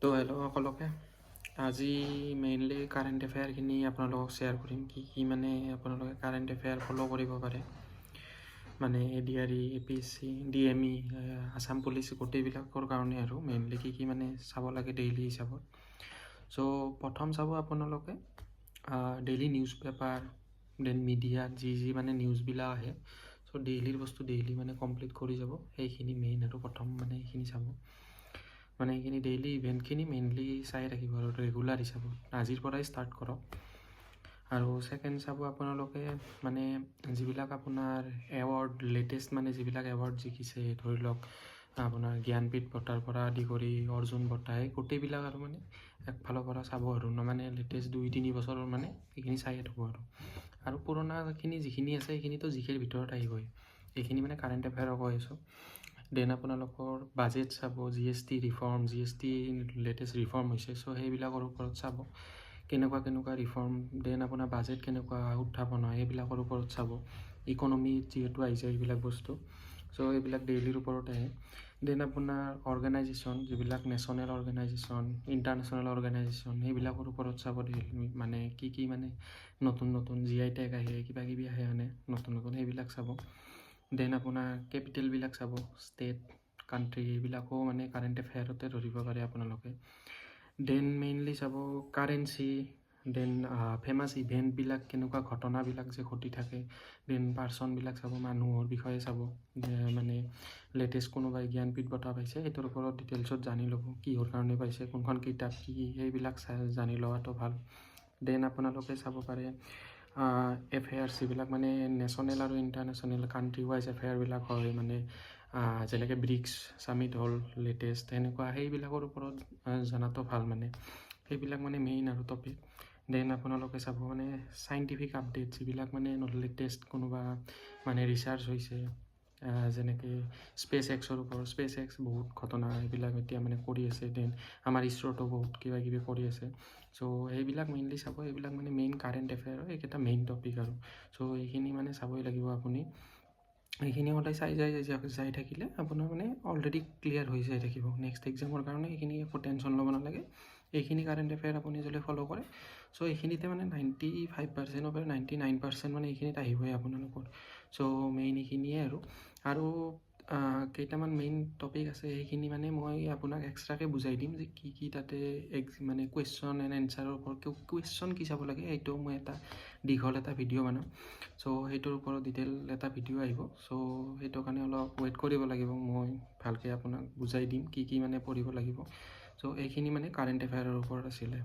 তো হেল্ল' সকলোকে আজি মেইনলি কাৰেণ্ট এফেয়াৰখিনি আপোনালোকক শ্বেয়াৰ কৰিম কি মানে আপোনালোকে কাৰেণ্ট এফেয়াৰ ফ'ল' কৰিব পাৰে মানে ADRE APSC DME Assam police গোটেইবিলাকৰ কাৰণে আৰু মেইনলি কি মানে চাব লাগে ডেইলি হিচাপত চ' প্ৰথম চাব আপোনালোকে ডেইলি নিউজ পেপাৰ দেন মিডিয়াত যি মানে নিউজবিলাক আহে চ' ডেইলিৰ বস্তু ডেইলি মানে কমপ্লিট কৰি যাব সেইখিনি মেইন আৰু প্ৰথম মানে সেইখিনি চাব মানে এইখিনি ডেইলি ইভেণ্টখিনি মেইনলি চাই থাকিব আৰু ৰেগুলাৰ হিচাপত আজিৰ পৰাই ষ্টাৰ্ট কৰক আৰু ছেকেণ্ড চাব আপোনালোকে মানে যিবিলাক আপোনাৰ এৱাৰ্ড লেটেষ্ট মানে যিবিলাক এৱাৰ্ড জিকিছে ধৰি লওক আপোনাৰ জ্ঞানপীঠ বঁটাৰ পৰা আদি কৰি অৰ্জুন বঁটা এই গোটেইবিলাক আৰু মানে একফালৰ পৰা চাব আৰু মানে লেটেষ্ট 2-3 বছৰৰ মানে এইখিনি চাই থ'ব আৰু পুৰণাখিনি যিখিনি আছে সেইখিনিতো জিকেৰ ভিতৰত আহিবই এইখিনি মানে কাৰেণ্ট এফেয়াৰৰ কৈ আছোঁ দেন আপোনালোকৰ বাজেট চাব GST reform GST latest reform হৈছে চ' সেইবিলাকৰ ওপৰত চাব কেনেকুৱা ৰিফৰ্ম দেন আপোনাৰ বাজেট কেনেকুৱা উত্থাপন হয় সেইবিলাকৰ ওপৰত চাব ইকনমিত যিহেতু আহিছে এইবিলাক বস্তু চ' এইবিলাক ডেইলিৰ ওপৰত আহে দেন আপোনাৰ অৰ্গেনাইজেশ্যন যিবিলাক নেশ্যনেল অৰ্গেনাইজেশ্যন ইণ্টাৰনেশ্যনেল অৰ্গেনাইজেশ্যন সেইবিলাকৰ ওপৰত চাব ডেইলি মানে কি মানে নতুন GI টেগ আহে কিবাকিবি আহে মানে নতুন সেইবিলাক চাব দেন আপোনাৰ কেপিটেলবিলাক চাব ষ্টেট কাণ্ট্ৰি এইবিলাকো মানে কাৰেণ্ট এফেয়াৰতে ধৰিব পাৰে আপোনালোকে দেন মেইনলি চাব কাৰেঞ্চি দেন ফেমাছ ইভেণ্টবিলাক কেনেকুৱা ঘটনাবিলাক যে ঘটি থাকে দেন পাৰ্চনবিলাক চাব মানুহৰ বিষয়ে চাব মানে লেটেষ্ট কোনোবাই জ্ঞানপীঠ বঁটা পাইছে সেইটোৰ ওপৰত ডিটেইলছত জানি ল'ব কিহৰ কাৰণে পাইছে কোনখন কিতাপ কি সেইবিলাক জানি লোৱাটো ভাল দেন আপোনালোকে চাব পাৰে এফেয়াৰ্ছ যিবিলাক মানে নেশ্যনেল আৰু ইণ্টাৰনেশ্যনেল কাণ্ট্ৰি ৱাইজ এফেয়াৰবিলাক হয় মানে যেনেকৈ ব্ৰিক্স ছামিট হ'ল লেটেষ্ট তেনেকুৱা সেইবিলাকৰ ওপৰত জনাটো ভাল মানে সেইবিলাক মানে মেইন আৰু টপিক দেন আপোনালোকে চাব মানে চাইণ্টিফিক আপডেট যিবিলাক মানে লেটেষ্ট কোনোবা মানে ৰিচাৰ্চ হৈছে যেনেকৈ স্পেচ এক্সৰ ওপৰত স্পেচ এক্স বহুত ঘটনা এইবিলাক এতিয়া মানে কৰি আছে দেন আমাৰ ইছৰোটো বহুত কিবাকিবি কৰি আছে চ' সেইবিলাক মেইনলি চাব এইবিলাক মানে মেইন কাৰেণ্ট এফেয়াৰ এইকেইটা মেইন টপিক আৰু চ' এইখিনি মানে চাবই লাগিব আপুনি এইখিনি সদায় চাই থাকিলে আপোনাৰ মানে অলৰেডি ক্লিয়াৰ হৈ যাই থাকিব নেক্সট এক্সামৰ কাৰণে এইখিনি একো টেনশ্যন ল'ব নালাগে এইখিনি কাৰেণ্ট এফেয়াৰ আপুনি যদি ফ'ল' কৰে চ' এইখিনিতে মানে 95%ৰ পৰা 99% মানে এইখিনিত আহিবই আপোনালোকৰ চ' মেইন এইখিনিয়ে আৰু কেইটামান মেইন টপিক আছে সেইখিনি মানে মই আপোনাক এক্সট্ৰাকৈ বুজাই দিম যে কি তাতে মানে কুৱেশ্যন এণ্ড এনচাৰৰ ওপৰত কুৱেশ্যন কি চাব লাগে সেইটো মই এটা দীঘল এটা ভিডিঅ' বনাম চ' সেইটোৰ ওপৰত ডিটেইল এটা ভিডিঅ' আহিব চ' সেইটো কাৰণে অলপ ৱেইট কৰিব লাগিব মই ভালকৈ আপোনাক বুজাই দিম কি মানে পঢ়িব লাগিব চ' এইখিনি মানে কাৰেণ্ট এফেয়াৰৰ ওপৰত আছিলে